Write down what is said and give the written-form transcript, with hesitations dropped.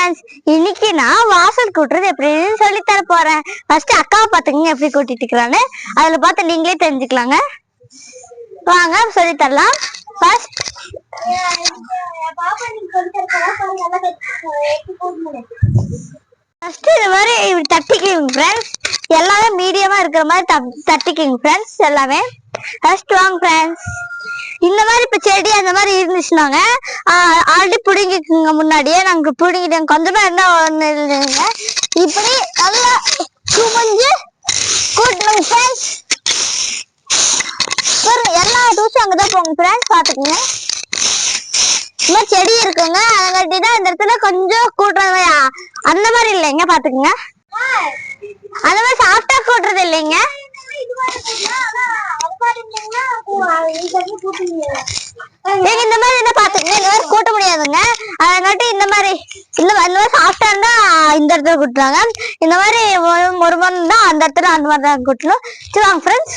Friends, இன்னைக்கு நான் வாசல் கூட்டுறது எப்படின்னு சொல்லி தர போறேன். ஃபர்ஸ்ட் அக்காவை பாத்துக்கங்க எப்படி கூட்டிட்டு இருக்கிறான்னு. அதுல பார்த்து நீங்களே தெரிஞ்சுக்கலாங்க. வாங்க சொல்லி தரலாம். ஃபர்ஸ்ட் இந்த மாதிரி இப்படி தட்டிக்கிங்க ஃப்ரெண்ட்ஸ். எல்லாமே மீடியமா இருக்கிற மாதிரி தட்டிக்கிங்க ஃப்ரெண்ட்ஸ். எல்லாமே ஃபர்ஸ்ட் வாங்க ஃப்ரெண்ட்ஸ். இந்த மாதிரி இப்ப செடி அந்த மாதிரி இருந்துச்சுனாங்க ஆல்ரெடி பிடுங்கிக்குங்க. முன்னாடியே நாங்க பிடுங்கிட்டோம். கொஞ்சமா இருந்தா ஒண்ணு இல்லைங்க. இப்படி நல்லா குமிஞ்சு கூட்டணுங்க ஃப்ரெண்ட்ஸ். எல்லா டூஸும் அங்கதான் போங்க ஃப்ரெண்ட்ஸ். பாத்துக்கோங்க, இந்த மாதிரி செடி இருக்குங்க. அதை கட்டிதான் இந்த இடத்துல கொஞ்சம் கூட்டுறது அந்த மாதிரி இல்லைங்க. பாத்துக்கோங்க, அந்த மாதிரி சாஃப்டா கூட்டுறது இல்லைங்க. இந்த மாதிரி என்ன பாத்துக்கங்க, இந்த மாதிரி கூட்ட முடியாதுங்க. அதனாட்டி இந்த மாதிரி சாஃப்டா இருந்தா இந்த இடத்துல கூட்டுறாங்க. இந்த மாதிரி ஒரு மணி தான் அந்த இடத்துல அந்த மாதிரி தான் கூட்டணும். சரி வாங்க ஃப்ரெண்ட்ஸ்.